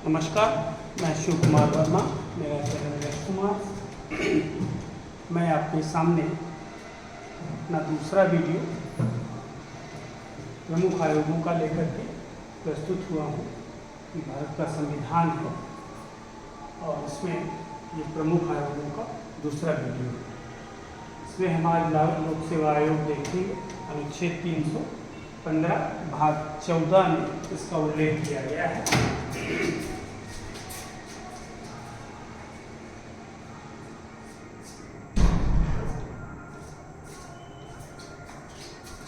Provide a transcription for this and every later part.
नमस्कार, मैं शिव कुमार वर्मा, मेरा चैनल यश कुमार। मैं आपके सामने अपना दूसरा वीडियो प्रमुख आयोगों का लेकर के प्रस्तुत हुआ हूँ कि भारत का संविधान है और इसमें ये प्रमुख आयोगों का दूसरा वीडियो है। इसमें हमारे लोक सेवा आयोग देखेंगे, अनुच्छेद 315 भाग 14 में इसका उल्लेख किया गया है।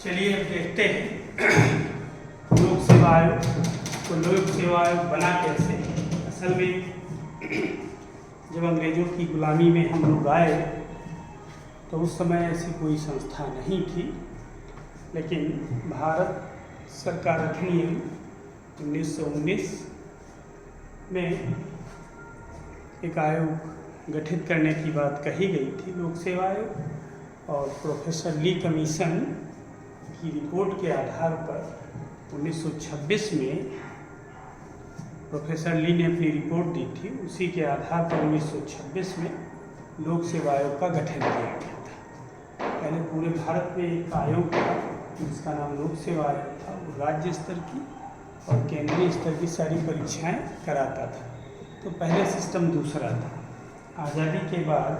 चलिए अब देखते हैं लोक सेवा आयोग। तो लोक सेवा आयोग बना कैसे? असल में जब अंग्रेजों की गुलामी में हम लोग आए तो उस समय ऐसी कोई संस्था नहीं थी, लेकिन भारत सरकार अधिनियम 1919 में एक आयोग गठित करने की बात कही गई थी, लोक सेवा आयोग। और प्रोफेसर ली कमीशन की रिपोर्ट के आधार पर 1926 में प्रोफेसर ली ने अपनी रिपोर्ट दी थी। उसी के आधार पर 1926 में लोक सेवा आयोग का गठन किया गया था। पहले पूरे भारत में एक आयोग था जिसका नाम लोक सेवा आयोग था। वो राज्य स्तर की और केंद्रीय स्तर की सारी परीक्षाएं कराता था। तो पहले सिस्टम दूसरा था। आज़ादी के बाद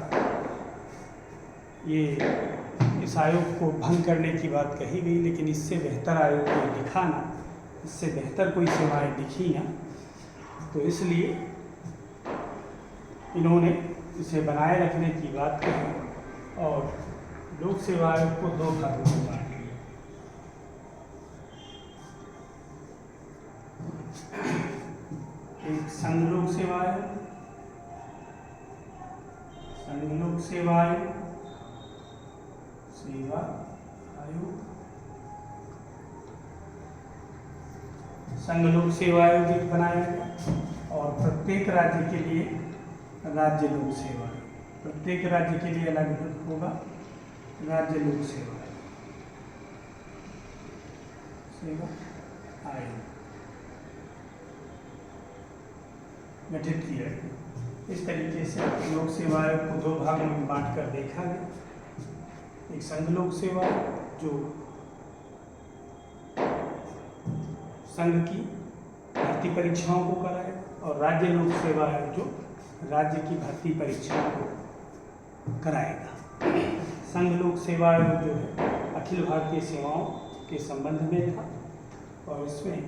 इस आयोग को भंग करने की बात कही गई, लेकिन इससे बेहतर आयोग कोई दिखा ना, इससे बेहतर कोई सेवाएं दिखी ना, तो इसलिए इन्होंने इसे बनाए रखने की बात कही और लोक सेवा आयोग को दो भागों में बांट लिया। एक संघ लोक सेवा आयोग, संघ लोक सेवा आयोग, सेवा आयोग, संघ लोक सेवा आयोग एक बनाया गया और प्रत्येक राज्य के लिए राज्य लोक सेवा आयोग, प्रत्येक राज्य के लिए अलग अलग होगा राज्य लोक सेवा आयोग गठित किया गया। इस तरीके से लोक सेवा आयोग को दो भागों में बांट कर देखा गया। एक संघ लोक सेवा जो संघ की भर्ती परीक्षाओं को कराए और राज्य लोक सेवा आयोग जो राज्य की भर्ती परीक्षाओं को कराएगा। संघ लोक सेवा आयोग जो है अखिल भारतीय सेवाओं के संबंध में था और इसमें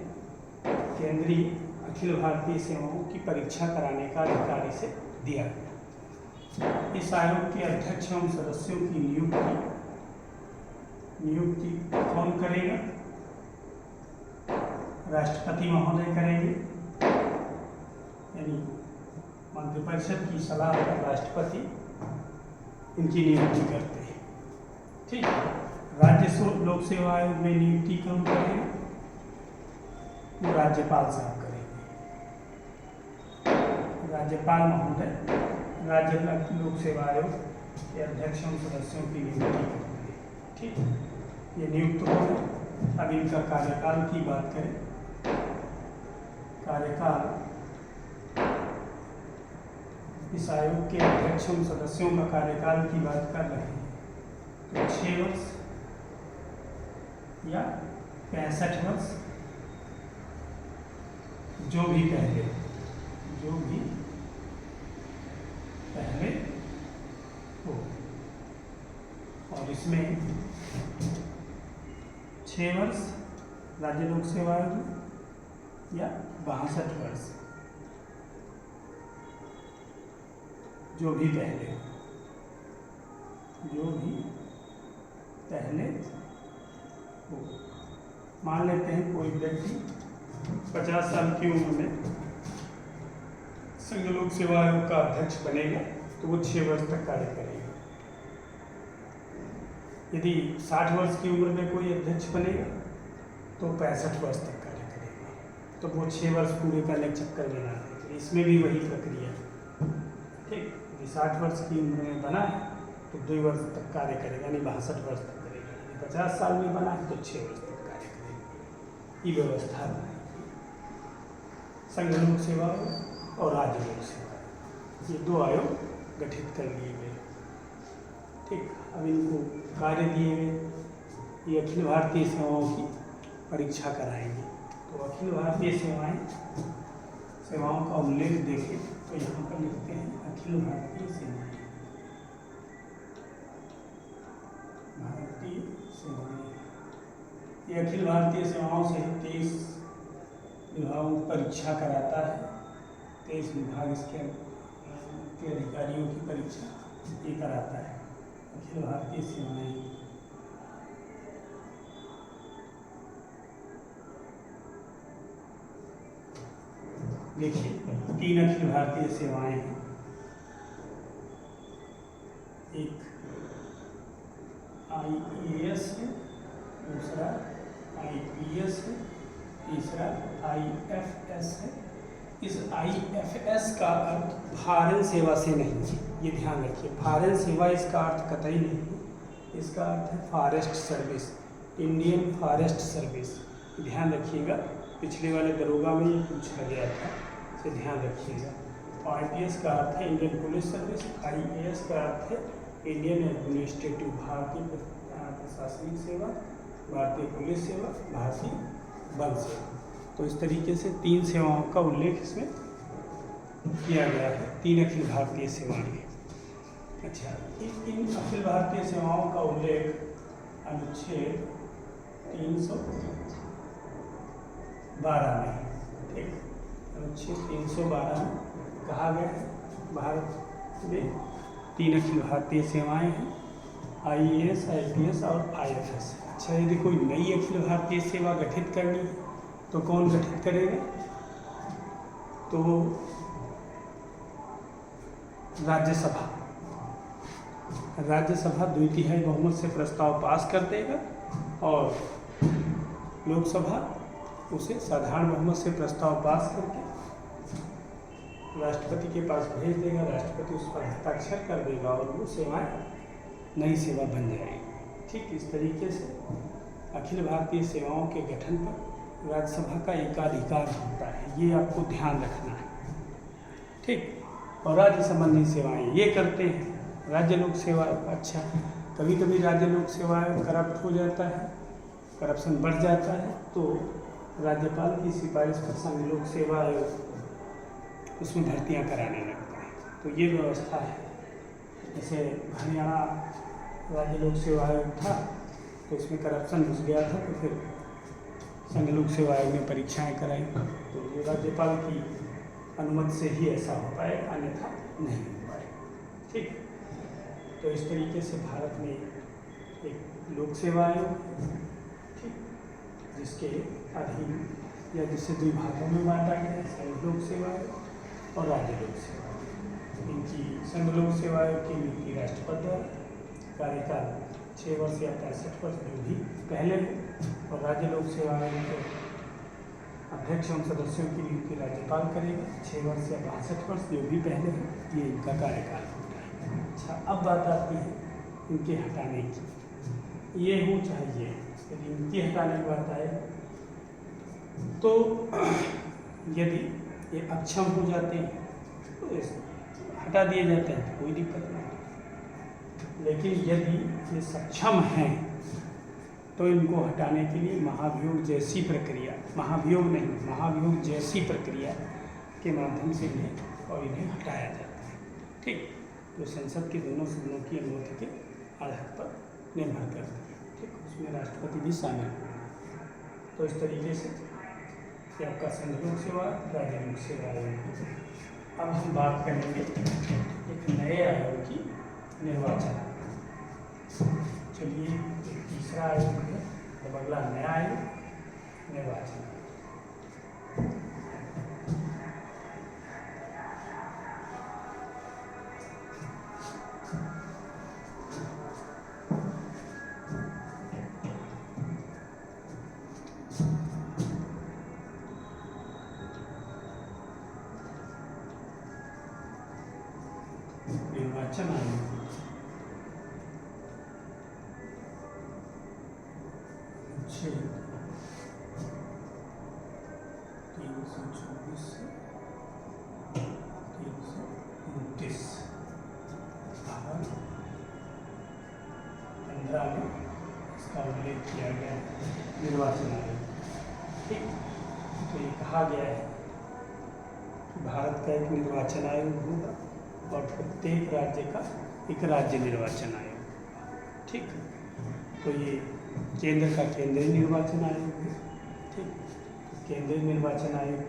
केंद्रीय अखिल भारतीय सेवाओं की परीक्षा कराने का अधिकार इसे दिया गया। इस आयोग के अध्यक्ष एवं सदस्यों की नियुक्ति कौन करेगा? राष्ट्रपति महोदय करेंगे, यानी मंत्रिपरिषद की सलाह पर राष्ट्रपति इनकी नियुक्ति करते हैं। ठीक, राज्य लोक सेवा आयोग में नियुक्ति कौन करेगा? वो राज्यपाल साहब करेंगे। राज्यपाल महोदय राज्य लोक सेवा आयोग के अध्यक्ष एवं सदस्यों की नियुक्ति करते हैं। ठीक, ये नियुक्त हो गए। अब इनका कार्यकाल की बात करें। कार्यकाल इस आयोग के अध्यक्ष एवं सदस्यों का कार्यकाल की बात कर रहे हैं तो 6 वर्ष या 65 वर्ष, जो भी पहले हो। और इसमें 6 वर्ष राज्य लोक सेवा आयोग या 62 वर्ष, जो भी पहले हो। मान लेते हैं कोई व्यक्ति 50 साल की उम्र में संघ लोक सेवा आयोग का अध्यक्ष बनेगा तो वो 6 वर्ष तक कार्य करेगा। यदि 60 वर्ष की उम्र में कोई अध्यक्ष बनेगा तो 65 वर्ष तक कार्य करेगा, तो वो 6 वर्ष पूरे करने के चक्कर में ना आएगा। इसमें भी वही प्रक्रिया। ठीक, यदि 60 वर्ष की उम्र में बना है तो 2 वर्ष तक कार्य करेगा, यानी 62 वर्ष तक करेगा। यदि 50 साल में बना है तो 6 वर्ष तक कार्य करेगा। ये व्यवस्था बनाई। संघ लोक सेवा आयोग और राज्य लोक सेवा आयोग, ये 2 आयोग गठित कर लिए गए। ठीक, अब इनको कार्य दिए गए, ये अखिल भारतीय सेवाओं की परीक्षा कराएंगे। तो अखिल भारतीय सेवाओं का उल्लेख देखें तो यहाँ पर लिखते हैं अखिल भारतीय सेवाएं, भारतीय सेवाएं। ये अखिल भारतीय सेवाओं से 23 विभागों की परीक्षा कराता है। 23 विभाग इसके के अधिकारियों की परीक्षा ये कराता है अखिल भारतीय सेवाएं। देखिए 3 अखिल भारतीय सेवाएं हैं। एक IAS है, दूसरा IPS है, तीसरा IFS है। इस IFS का अर्थ फॉरेन सेवा से नहीं है, ये ध्यान रखिए। फॉरेन सेवा इसका अर्थ कतई नहीं है, इसका अर्थ है forest service, Indian forest service. ध्यान रखिएगा, पिछले वाले दरोगा में ये पूछा गया था, इसे ध्यान रखिएगा। IPS का अर्थ है इंडियन पुलिस सर्विस, IAS का अर्थ है इंडियन एडमिनिस्ट्रेटिव, भारतीय प्रशासनिक सेवा, भारतीय पुलिस सेवा, भारतीय वन सेवा। तो इस तरीके से 3 सेवाओं का उल्लेख इसमें किया गया है, 3 अखिल भारतीय सेवाएं। अच्छा, इन अखिल भारतीय सेवाओं का उल्लेख अनुच्छेद 312 में, ठीक, अनुच्छेद 312 में कहा गया है भारत में 3 अखिल भारतीय सेवाएं हैं, IAS, IPS और IFS। अच्छा, यदि कोई नई अखिल भारतीय सेवा गठित करनी है तो कौन गठित करेगा? तो राज्यसभा 2/3 बहुमत से प्रस्ताव पास कर देगा और लोकसभा उसे साधारण बहुमत से प्रस्ताव पास करके राष्ट्रपति के पास भेज देगा, राष्ट्रपति उस पर हस्ताक्षर कर देगा और वो सेवाएं नई सेवा बन जाएगी। ठीक इस तरीके से अखिल भारतीय सेवाओं के गठन पर राज्यसभा का एकाधिकार होता है, ये आपको ध्यान रखना है। ठीक, और राज्य संबंधी सेवाएं ये करते हैं राज्य लोक सेवा। अच्छा, कभी कभी राज्य लोक सेवा करप्ट हो जाता है, करप्शन बढ़ जाता है, तो राज्यपाल की सिफारिश पर संघ लोक सेवा आयोग उसमें भर्तियां कराने लगता है। तो ये व्यवस्था है। जैसे हरियाणा राज्य लोक सेवा आयोग था तो इसमें करप्शन घुस गया था, तो फिर संघ लोक सेवा आयोग ने परीक्षाएं कराई, तो ये राज्यपाल की अनुमति से ही ऐसा हो पाएगा, अन्यथा नहीं हो पाएगा। ठीक, तो इस तरीके से भारत में एक लोक सेवा आयोग, ठीक, जिसके अधीन या जिसे 2 भागों में बांटा गया है, संघ लोक सेवा आयोग और राज्य लोक सेवा आयोग। इनकी संघ लोक सेवा आयोग की नियुक्ति राष्ट्रपति द्वारा, कार्यकाल 6 वर्ष या 65 वर्ष जो भी पहले हो, और राज्य लोक सेवा आयोग के अध्यक्ष एवं सदस्यों की नियुक्ति राज्यपाल करेगा, 6 वर्ष या 62 वर्ष जो भी पहले हो, ये इनका कार्यकाल होता है। अच्छा, अब बात आती है इनके हटाने की। ये हो चाहे ये, यदि इनकी हटाने की बात आए तो यदि ये अक्षम हो जाते हैं तो हटा दिए जाते हैं, तो कोई दिक्कत नहीं। लेकिन यदि ये सक्षम हैं तो इनको हटाने के लिए महाभियोग जैसी प्रक्रिया, महाभियोग नहीं, महाभियोग जैसी प्रक्रिया के माध्यम से इन्हें हटाया जाता है। ठीक, तो संसद के दोनों सदनों की अनुमति के आधार पर निर्भर करती है। ठीक, उसमें राष्ट्रपति भी शामिल है। तो इस तरीके से कि आपका संघ लोक सेवा, राज्य लोक सेवा आयोग। अब हम बात करेंगे एक नए आयोग की, निर्वाचन। चलिए, तीसरा आयोग है, अब अगला नया आयोग निर्वाचन। निर्वाचन आयोग 324 से 329 और 15 में इसका उल्लेख किया गया है निर्वाचन आयोग। ठीक, तो ये कहा गया है कि भारत का एक निर्वाचन आयोग होगा और प्रत्येक राज्य का एक राज्य निर्वाचन आयोग। ठीक, तो ये केंद्र का केंद्रीय निर्वाचन आयोग है। ठीक, केंद्रीय निर्वाचन आयोग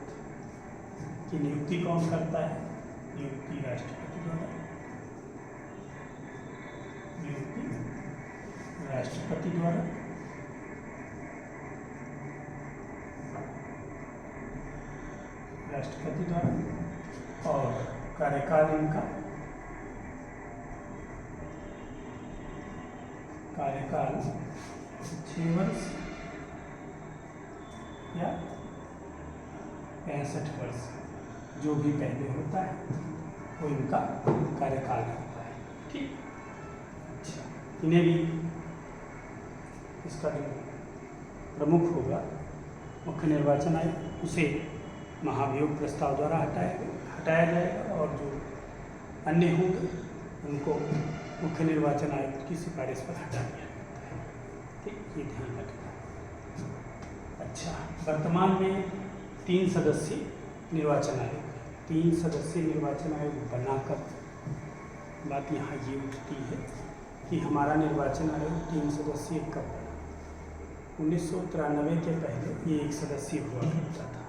की नियुक्ति कौन करता है? नियुक्ति राष्ट्रपति द्वारा। नियुक्ति राष्ट्रपति द्वारा। राष्ट्रपति द्वारा और कार्यकाल इनका 6 वर्ष या 65 वर्ष, जो भी पहले होता है वो इनका कार्यकाल होता है। ठीक, अच्छा, इन्हें भी इसका जो प्रमुख होगा मुख्य निर्वाचन आयोग, उसे महाभियोग प्रस्ताव द्वारा हटाया जाएगा और जो अन्य होंगे उनको मुख्य निर्वाचन आयुक्त की सिफारिश पर हटा दिया जाता है। ठीक, ये ध्यान रखना। अच्छा, वर्तमान में 3 सदस्यीय निर्वाचन आयोग, 3 सदस्यीय निर्वाचन आयोग बनाकर बात यहाँ ये उठती है कि हमारा निर्वाचन आयोग 3 सदस्यीय कब बना? 1993 के पहले ये 1 सदस्यीय हुआ करता था,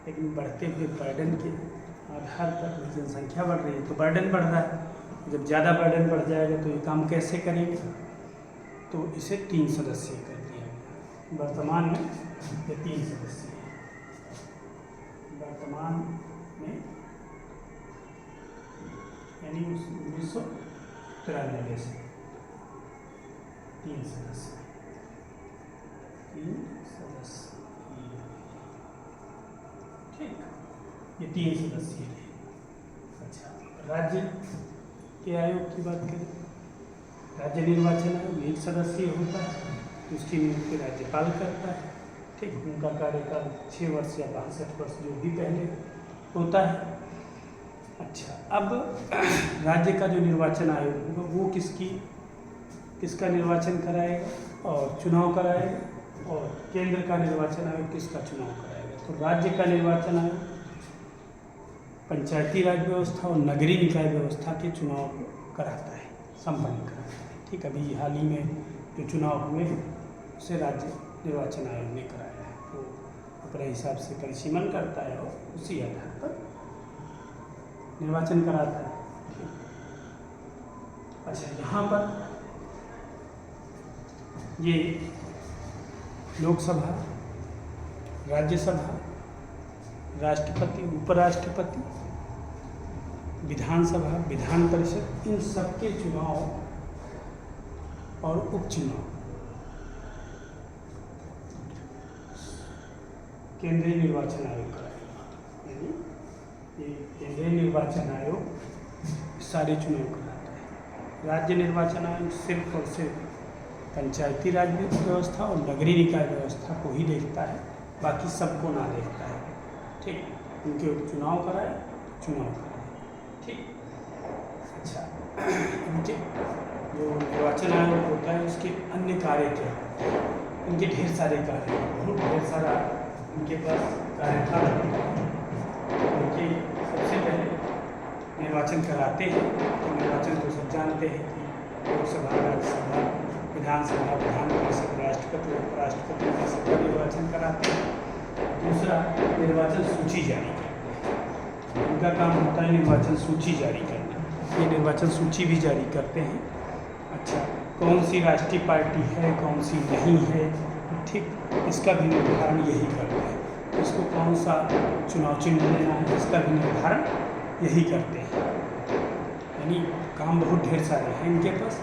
लेकिन बढ़ते हुए बर्डन के आधार पर जनसंख्या बढ़ रही है तो बर्डन बढ़ रहा है। जब ज़्यादा बर्डन बढ़ जाएगा तो ये काम कैसे करेंगे? तो इसे 3 सदस्यीय कर दिया गया। वर्तमान में ये 3 सदस्यीय है। वर्तमान में यानी 1993 से 3 सदस्य। 3 सदस्य, ठीक, ये 3 सदस्य है। अच्छा, राज्य के आयोग की बात करें, राज्य निर्वाचन आयोग 1 सदस्यीय होता है, उसकी नियुक्ति राज्यपाल करता है। ठीक, उनका कार्यकाल 6 वर्ष या 62 वर्ष जो भी पहले होता है। अच्छा, अब राज्य का जो निर्वाचन आयोग होगा वो किसका निर्वाचन कराएगा और चुनाव कराएगा, और केंद्र का निर्वाचन आयोग किसका चुनाव कराएगा? तो राज्य का निर्वाचन आयोग पंचायती राज व्यवस्था और नगरीय निकाय व्यवस्था के चुनाव कराता है, संपन्न कराता है। ठीक, अभी हाल ही में जो चुनाव हुए हैं उसे राज्य निर्वाचन आयोग ने कराया है, तो अपने हिसाब से परिसीमन करता है और उसी आधार पर निर्वाचन कराता है। अच्छा, यहाँ पर ये लोकसभा, राज्यसभा, राष्ट्रपति, उपराष्ट्रपति, विधानसभा, विधान परिषद, इन सबके चुनाव और उपचुनाव केंद्रीय निर्वाचन आयोग कराएगा। यानी ये केंद्रीय निर्वाचन आयोग सारे चुनाव कराता है। राज्य निर्वाचन आयोग सिर्फ और सिर्फ पंचायती राज व्यवस्था और नगरीय निकाय व्यवस्था को ही देखता है, बाकी सबको ना देखता है। ठीक, उनके चुनाव कराए, चुनाव कराए। ठीक, अच्छा, इनके जो निर्वाचन आयोग होता है उसके अन्य कार्य क्या होते हैं? इनके ढेर सारे कार्य, बहुत ढेर सारा इनके पास कार्यकाल होता है। उनके सबसे पहले निर्वाचन कराते हैं, तो निर्वाचन तो सब जानते हैं कि लोकसभा, राज्यसभा, विधानसभा, विधान परिषद, राष्ट्रपति, उपराष्ट्रपति का सबका निर्वाचन कराते हैं। दूसरा, निर्वाचन सूची जारी करते हैं। उनका काम होता है निर्वाचन सूची जारी करना। ये निर्वाचन सूची भी जारी करते हैं। अच्छा, कौन सी राष्ट्रीय पार्टी है, कौन सी नहीं है, ठीक, इसका भी निर्धारण यही करते हैं। इसको कौन सा चुनाव चिन्ह लेना है, इसका भी निर्धारण यही करते हैं। यानी काम बहुत ढेर सारे हैं इनके पास।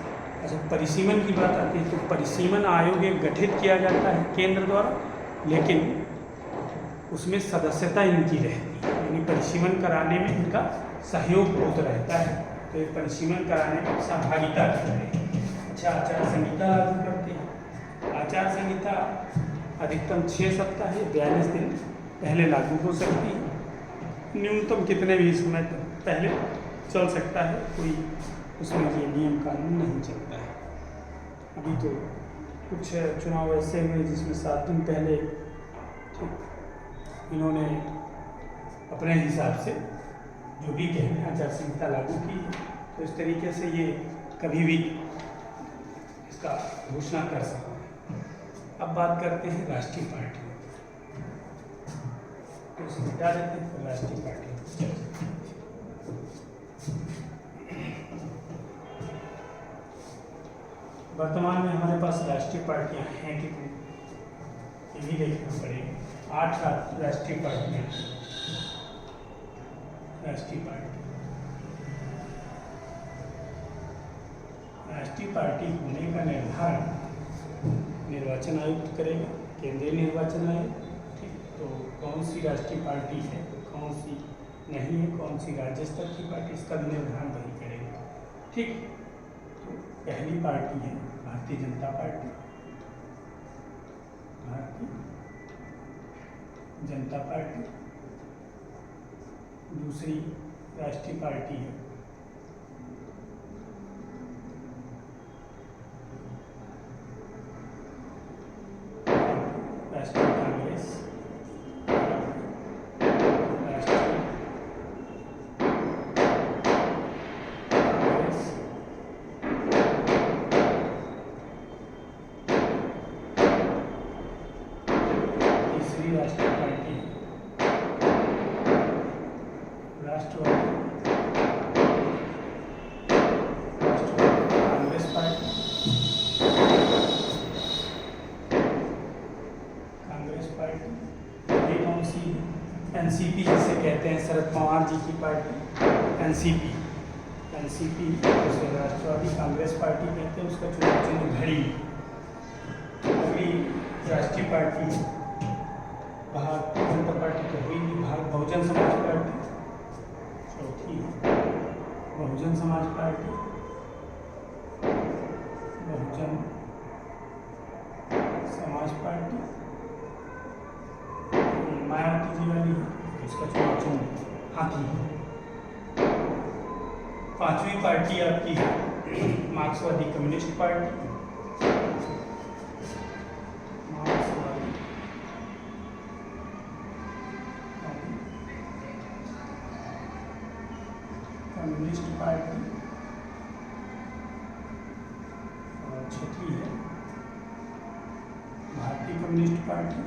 अच्छा, परिसीमन की बात आती है तो परिसीमन आयोग एक गठित किया जाता है केंद्र द्वारा, लेकिन उसमें सदस्यता इनकी रहती है, यानी परिसीमन कराने में इनका सहयोग बहुत रहता है, तो ये परिसीमन कराने में सहभागिता करते हैं। अच्छा, आचार संहिता लागू करते हैं। आचार संहिता अधिकतम 6 सप्ताह है, 42 दिन पहले लागू हो सकती है, न्यूनतम कितने भी समय तक पहले चल सकता है, कोई उसमें ये नियम कानून नहीं चलता है। अभी तो कुछ चुनाव ऐसे हुए जिसमें 7 दिन पहले इन्होंने अपने हिसाब से जो भी कहते हैं आचार संहिता लागू की है, तो इस तरीके से ये कभी भी इसका घोषणा कर सकते हैं। अब बात करते हैं राष्ट्रीय पार्टी, तो इसे हटा देते हैं, तो राष्ट्रीय पार्टी वर्तमान में हमारे पास राष्ट्रीय पार्टियां हैं कितनी, ये भी देखना पड़ेगा। 8 राष्ट्रीय पार्टियां हैं। राष्ट्रीय पार्टी होने का निर्धारण निर्वाचन आयुक्त करेगा, केंद्रीय निर्वाचन आयोग। ठीक, तो कौन सी राष्ट्रीय पार्टी है, कौन सी नहीं है, कौन सी राज्य स्तर की पार्टी, इसका भी निर्धारण वही करेगा। ठीक, तो पहली पार्टी है भारतीय जनता पार्टी। दूसरी राष्ट्रीय पार्टी है राष्ट्रीय कांग्रेस। तीसरी राष्ट्रीय पार्टी राष्ट्रवादी कांग्रेस पार्टी। ये कौन सी, एनसीपी जिसे कहते हैं, शरद पवार जी की पार्टी एनसीपी। उसे राष्ट्रवादी कांग्रेस पार्टी कहते हैं, उसका चुनाव चिन्ह घड़ी। अगली राष्ट्रीय पार्टी भारतीय जनता पार्टी तो हुई नहीं, भारत बहुजन समाज पार्टी। चौथी बहुजन समाज पार्टी, मायावती जी वाली, इसका चुनाव चिन्ह हाथी है। 5वीं पार्टी आपकी मार्क्सवादी कम्युनिस्ट पार्टी। Communist party. और छठी है भारतीय कम्युनिस्ट पार्टी।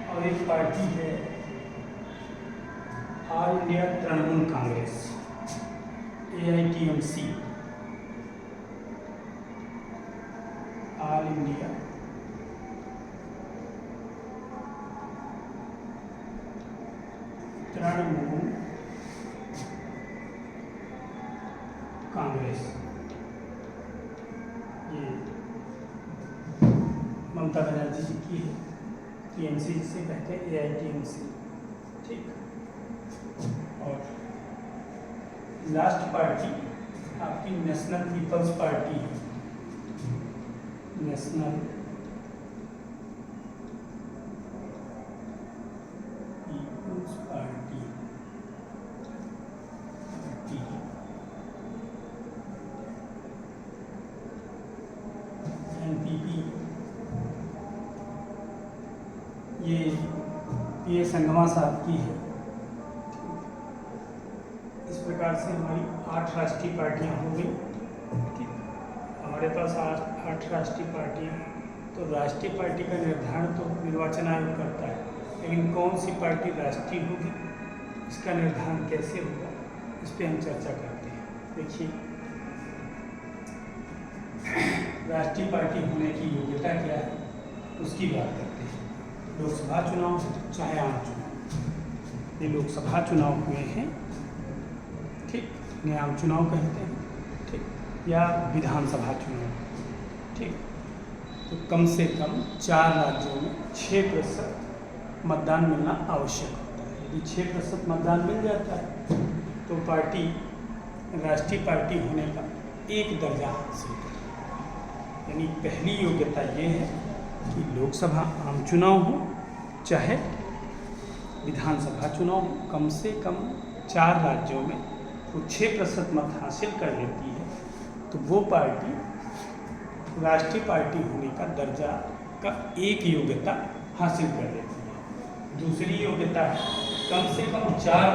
और एक पार्टी है all India Trinamool Congress, AITMC। All India Trinamool Congress. ये ममता बनर्जी जी की है। TMC जिसे कहते हैं, AITMC। ठीक, और लास्ट पार्टी आपकी नेशनल पीपल्स पार्टी है। National people's party NPP। ये संगमा साहब की है। इस प्रकार से हमारी 8 राष्ट्रीय पार्टियां हो गई। ठीक, हमारे पास 8 राष्ट्रीय पार्टियां। तो राष्ट्रीय पार्टी का निर्धारण तो निर्वाचन आयोग करता है, लेकिन कौन सी पार्टी राष्ट्रीय होगी, इसका निर्धारण कैसे होगा, इस पर हम चर्चा करते हैं। देखिए, राष्ट्रीय पार्टी होने की योग्यता क्या है, उसकी बात करते हैं। लोकसभा चुनाव चाहे आम चुनाव, ये लोकसभा चुनाव हुए हैं, ठीक, इन्हें आम चुनाव कहते हैं, ठीक, या विधानसभा चुनाव। ठीक, तो कम से कम 4 राज्यों में 6% मतदान मिलना आवश्यक होता है। यदि 6% मतदान मिल जाता है तो पार्टी राष्ट्रीय पार्टी होने का एक दर्जा हासिल करती है। यानी पहली योग्यता ये है कि लोकसभा आम चुनाव हो चाहे विधानसभा चुनाव हो, कम से कम 4 राज्यों में वो 6% मत हासिल कर लेती है तो वो पार्टी राष्ट्रीय पार्टी होने का दर्जा का एक योग्यता हासिल कर लेती है। दूसरी योग्यता है कम से कम 4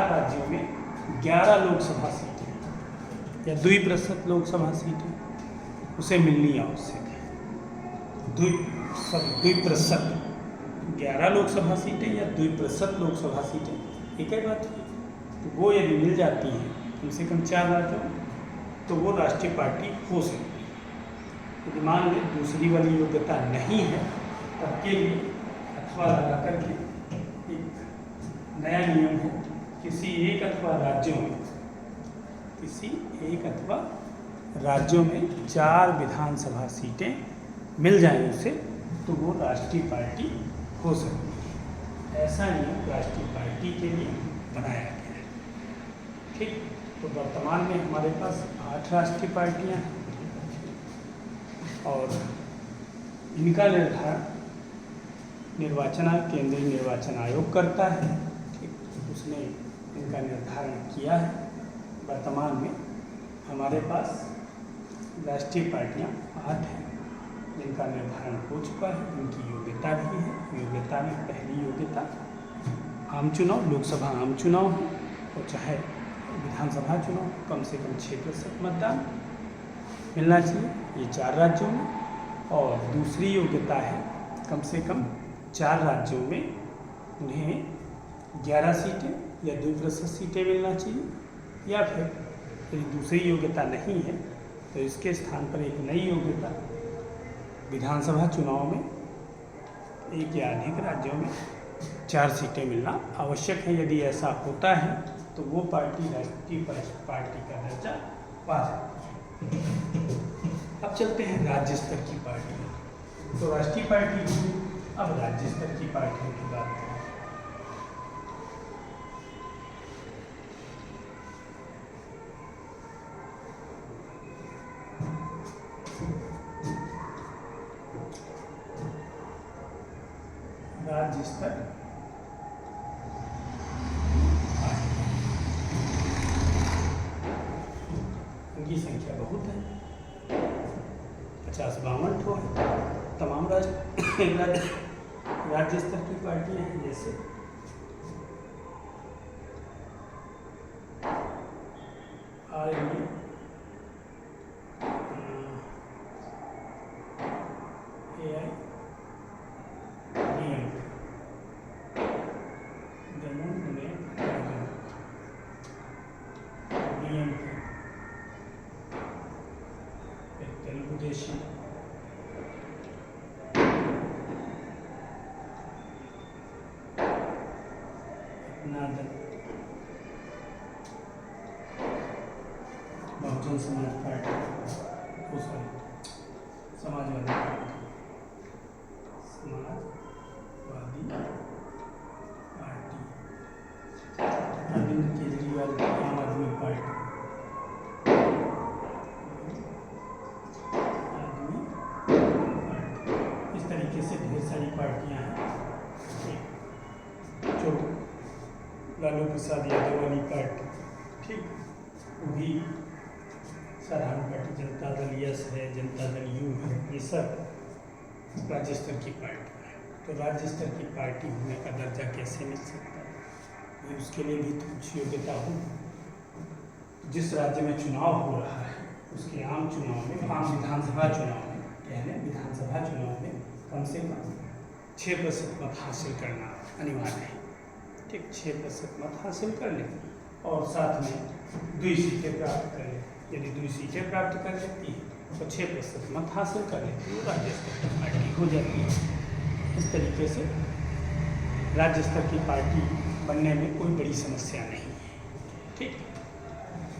राज्यों में 11 लोकसभा सीटें या 2% लोकसभा सीटें उसे मिलनी आवश्यक है। 2% 11 लोकसभा सीटें या 2% लोकसभा सीटें एक ही बात है। तो वो यदि मिल जाती है कम से कम 4 राज्यों में तो वो राष्ट्रीय पार्टी हो सकती है। यदि मान लें दूसरी वाली योग्यता नहीं है तब के लिए अथवा लगा करके एक नया नियम है, किसी एक अथवा राज्यों में 4 विधानसभा सीटें मिल जाएं उसे तो वो राष्ट्रीय पार्टी हो सकती है। ऐसा नियम राष्ट्रीय पार्टी के लिए बनाया गया है। ठीक, तो वर्तमान में हमारे पास 8 राष्ट्रीय पार्टियां हैं और इनका निर्धारण केंद्रीय निर्वाचन आयोग करता है। ठीक, उसने इनका निर्धारण किया है। वर्तमान में हमारे पास राष्ट्रीय पार्टियां 8 हैं जिनका निर्धारण हो चुका है, उनकी योग्यता भी है। योग्यता में पहली योग्यता आम चुनाव, लोकसभा आम चुनाव हो और चाहे विधानसभा चुनाव, कम से कम 6% मतदान मिलना चाहिए ये 4 राज्यों में। और दूसरी योग्यता है कम से कम 4 राज्यों में उन्हें 11 सीटें या 2% सीटें मिलना चाहिए। या फिर यदि दूसरी योग्यता नहीं है तो इसके स्थान पर एक नई योग्यता विधानसभा चुनाव में 1 या अधिक राज्यों में 4 सीटें मिलना आवश्यक है। यदि ऐसा होता है तो वो पार्टी राष्ट्रीय पार्टी का दर्जा पा जाती है। अब चलते हैं राज्य स्तर की पार्टी। तो राष्ट्रीय पार्टी हुई, अब राज्य स्तर की पार्टियों की बात करें। राज्य स्तर उनकी संख्या बहुत है, 50-52 ठो है। तमाम राज्य स्तर की पार्टियां हैं जैसे RLD, AIADMK, DMK, Telugu Desam, Bahujan Samaj Party, Samajwadi Party, Arvind Kejriwal की आम आदमी पार्टी, इस तरीके से ढेर सारी पार्टियां हैं। जो लालू प्रसाद यादव वाली पार्टी, ठीक, वो भी साधारण पार्टी, जनता दल यस है, जनता दल यू है, ये सब राज्य स्तर की पार्टी है। तो राज्य स्तर की पार्टी होने का दर्जा कैसे मिल सकता है? उसके लिए भी कुछ योग्यता हो। जिस राज्य में चुनाव हो रहा है उसके आम चुनाव में, आम विधानसभा चुनाव में, विधानसभा चुनाव में कम से कम 6% मत हासिल करना अनिवार्य है। ठीक, 6% मत हासिल कर लें और साथ में 2 सीटें प्राप्त कर लें। यदि 2 सीटें प्राप्त कर लेती है तो 6% मत हासिल कर लेती है, वो राज्य स्तर की पार्टी हो जाती है। इस तरीके से राज्य स्तर की पार्टी बनने में कोई बड़ी समस्या नहीं है। ठीक,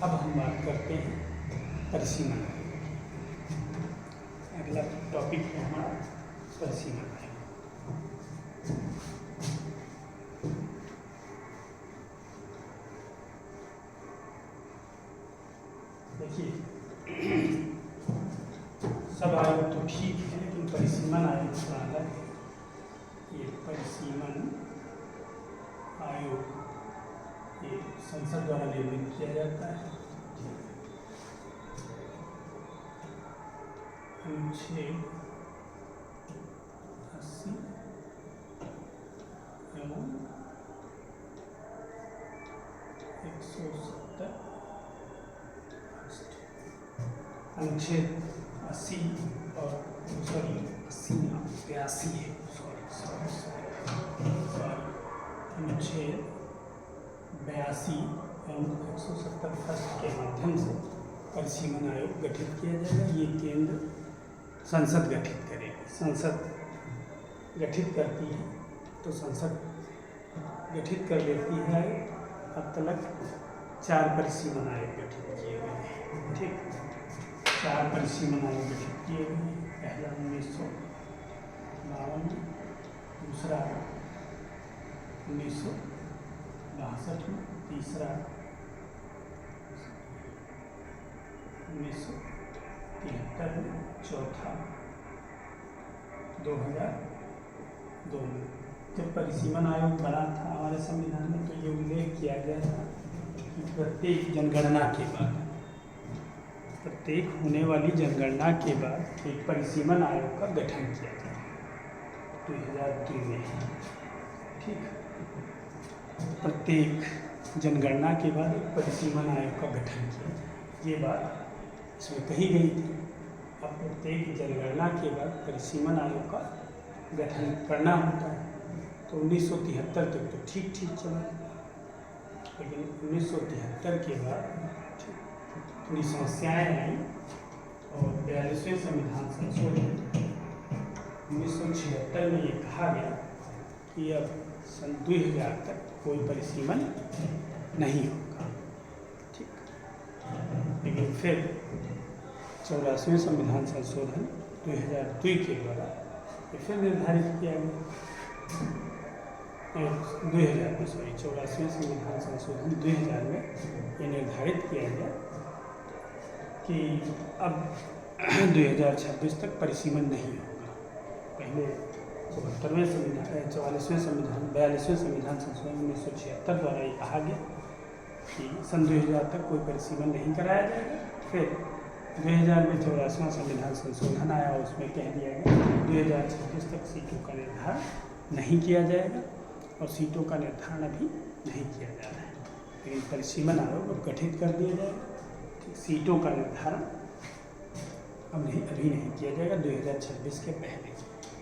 अब हम बात करते हैं परिसीमन। अगला टॉपिक है हमारा परिसीमन आयोग। देखिए सब आयोग तो ठीक है, लेकिन परिसीमन आयोग थोड़ा अलग है। ये परिसीमन आयोग ये संसद द्वारा निर्मित किया जाता है। अनुच्छेद 80 एवं 170 अनुच्छेद 80 और 82 है, अनुच्छेद 82 एवं 170 फर्स्ट के माध्यम से परिसीमन आयोग गठित किया जाएगा। ये केंद्र संसद गठित करेगी। संसद गठित करती है तो संसद गठित कर देती है। अब तक 4 परिसीमन आयोग गठित किए गए हैं। ठीक, 4 परिसीमन आयोग गठित किए गए हैं। पहला 1952 में, दूसरा 1962 में, तीसरा 1973 में, चौथा 2002 में। जब परिसीमन आयोग बना था हमारे संविधान में, तो ये उल्लेख किया गया था कि प्रत्येक जनगणना के बाद, प्रत्येक होने वाली जनगणना के बाद एक परिसीमन आयोग का गठन किया जाए। 2002 में, ठीक, प्रत्येक जनगणना के बाद एक परिसीमन आयोग का गठन किया जाए। ये बात इसमें कही गई थी। अब प्रत्येक जनगणना के बाद परिसीमन आयोग का गठन करना होता है। तो 1973 तक तो ठीक चला, लेकिन 1973 के बाद थोड़ी समस्याएं आई और 42वें संविधान संशोधन 1976 में ये कहा गया कि अब सन 2000 तक कोई परिसीमन नहीं होगा। ठीक, लेकिन फिर 84वें संविधान संशोधन 2002 के द्वारा ये फिर निर्धारित किया गया। 2000 में, सॉरी, 84वें संविधान संशोधन 2000 में ये निर्धारित किया गया कि अब 2026 तक परिसीमन नहीं होगा। पहले 74वें संविधान, 44वें संविधान, 42वें संविधान संशोधन 1976 द्वारा ये कहा गया कि सन 2000 तक कोई परिसीमन नहीं कराया जाएगा। फिर 2000 में 84वां संविधान संशोधन आया, उसमें कह दिया गया 2026 तक सीटों का निर्धारण नहीं किया जाएगा और सीटों का निर्धारण अभी नहीं किया जा रहा है, लेकिन परिसीमन आयोग गठित कर दिया जाएगा। सीटों का निर्धारण अभी नहीं किया जाएगा 2026 के पहले।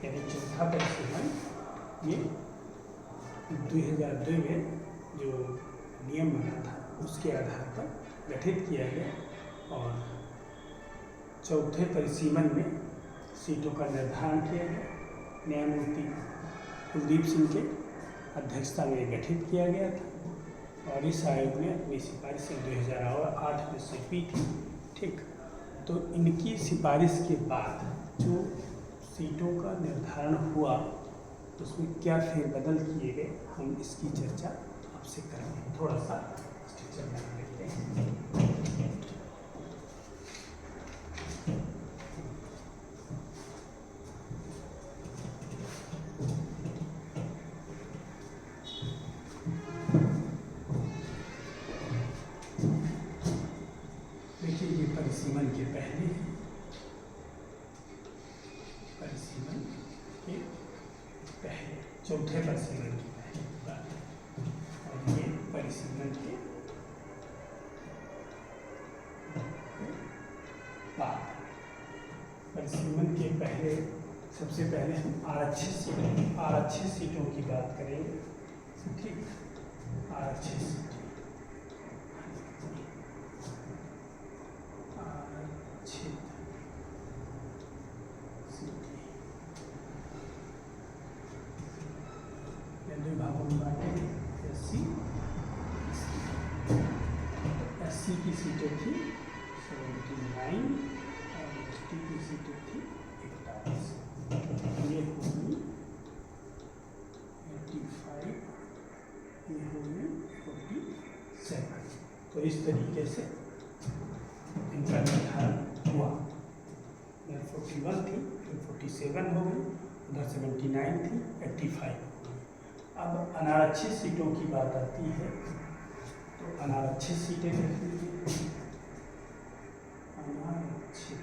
यदि चौथा परिसीमन ये 2002 में जो नियम बना था उसके आधार पर गठित किया गया और चौथे परिसीमन में सीटों का निर्धारण किया गया। न्यायमूर्ति कुलदीप सिंह के अध्यक्षता में गठित किया गया था और इस आयोग ने अपनी सिफारिशें 2008 में सौंपी थी। ठीक, तो इनकी सिफारिश के बाद जो सीटों का निर्धारण हुआ उसमें क्या फेरबदल किए गए, हम इसकी चर्चा आपसे करेंगे। थोड़ा सा स्ट्रक्चर बना लेते हैं। परिसीमन के पहले, परिसीमन के पहले, चौथे परिसीमन की पहले बात, और ये परिसीमन के बाद। परिसीमन के पहले सबसे पहले हम आरक्षित सीटों की बात करेंगे। ठीक, आरक्षित सीटें, भागों में बांटे। एससी की सीटें थी 79 और एसटी की सीटें थी इस तरीके से इनका निर्धारण हुआ। इधर 41 थी, फिर 47 हो गई, उधर 79 थी, 85। अब अनारक्षित सीटों की बात आती है तो अनारक्षित सीटें लिख लीजिए। अनारक्षित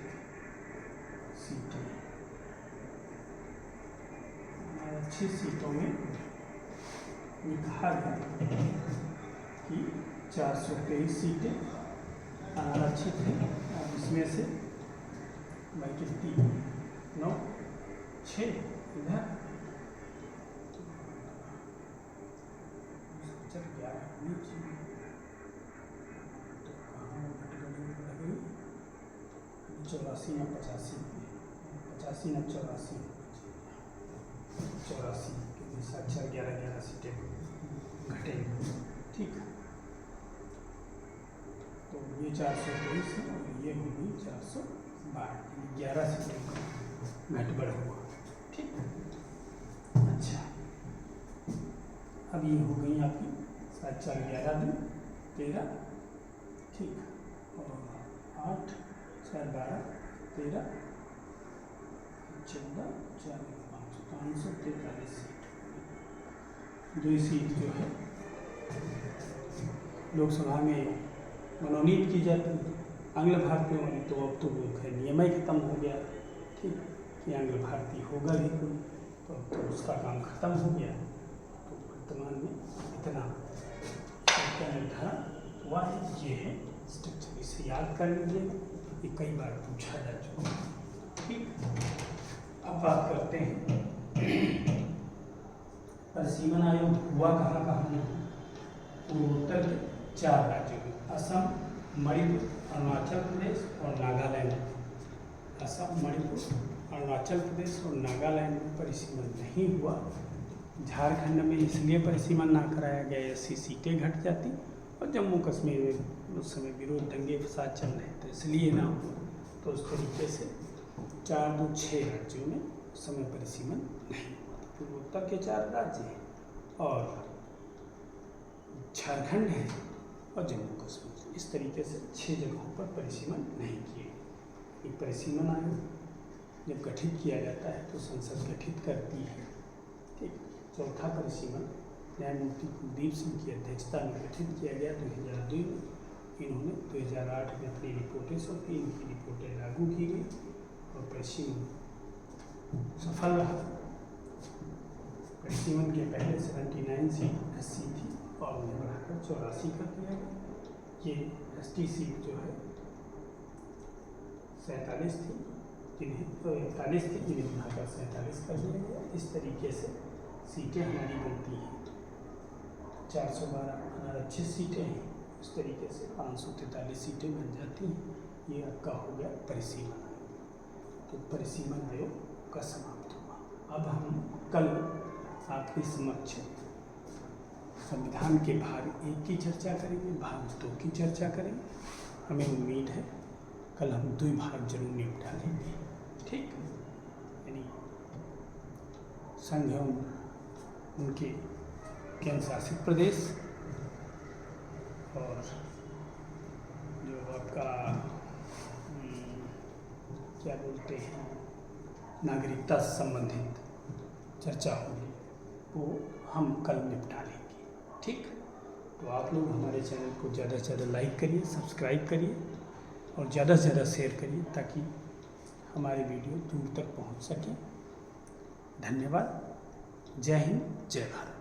सीटें, अनारक्षित सीटों में ये कहा गया कि 423 सीटें अनारक्षित हैं। अब इसमें से भाई कितनी, 9, 6 इधर, 84 या 85, 85 न 84, 84 क्योंकि 11 सीटें घटेंगी। ठीक, तो ये 423 है और ये होगी 412, 11 सीटें का घटबढ़ हुआ। ठीक, अच्छा, अब ये हो गई आपकी 7 4 11 2 13, ठीक, और 8 4 12 13 14 4 543 सीट। जो सीट जो है लोकसभा में मनोनीत की जाती है आंग्ल भारतीयों वाली, तो अब तो वो खैर नियम ही खत्म हो गया। ठीक, कि आंग्ल भारतीय होगा ही कोई, तो उसका काम खत्म हो गया। तो वर्तमान में इतना निर्धारण हुआ है, ये है स्ट्रक्चर, इसे याद कर लीजिए, ये कई बार पूछा जा चुका है। ठीक, अब बात करते हैं परिसीमन आयोग हुआ कहाँ कहाँ है। पूर्वोत्तर के 4 राज्यों में, असम, मणिपुर, अरुणाचल प्रदेश और नागालैंड। असम, मणिपुर, अरुणाचल प्रदेश और नागालैंड में परिसीमन नहीं हुआ। झारखंड में इसलिए परिसीमन ना कराया गया, ऐसी सीटें घट जाती, और जम्मू कश्मीर में उस समय विरोध दंगे फसाद चल रहे थे, इसलिए ना हुआ। तो उस तरीके से 4 2 6 राज्यों में उस समय परिसीमन नहीं हुआ। पूर्वोत्तर के 4 राज्य हैं और झारखंड है और जम्मू कश्मीर, इस तरीके से 6 जगहों पर परिसीमन नहीं किए। एक परिसीमन आयोग जब गठित किया जाता है तो संसद गठित करती है। ठीक, चौथा परिसीमन न्यायमूर्ति कुलदीप सिंह की अध्यक्षता में गठित किया गया 2002 में। इन्होंने 2008 में अपनी रिपोर्टें सौंपी, इनकी रिपोर्टें लागू की गई और परिसीमन सफल रहा। परिसीमन के पहले 79 सीट SC थी और उन्हें बढ़ाकर 84 कर दिया गया। ये ST सीट जो है 47 थी, जिन्हें 41 थी, जिन्हें बढ़ाकर 47 कर दिया गया। इस तरीके से सीटें हमारी बनती हैं। 412 अनारक्षित सीटें हैं, इस तरीके से 543 सीटें बन जाती हैं। ये आपका हो गया परिसीमन आयोग। तो परिसीमन आयोग का समाप्त हुआ। अब हम कल आपके समक्ष संविधान के भाग 1 की चर्चा करेंगे, भाग 2 की चर्चा करेंगे। हमें उम्मीद है कल हम 2 भाग जरूर निपटा लेंगे। ठीक, यानी संघ एवं उनके केंद्र शासित प्रदेश और जो आपका क्या बोलते हैं नागरिकता से संबंधित चर्चा होगी, वो हम कल निपटा लेंगे। ठीक, तो आप लोग हमारे चैनल को ज़्यादा से ज़्यादा लाइक करिए, सब्सक्राइब करिए और ज़्यादा से ज़्यादा शेयर करिए ताकि हमारे वीडियो दूर तक पहुंच सके। धन्यवाद। जय हिंद, जय भारत।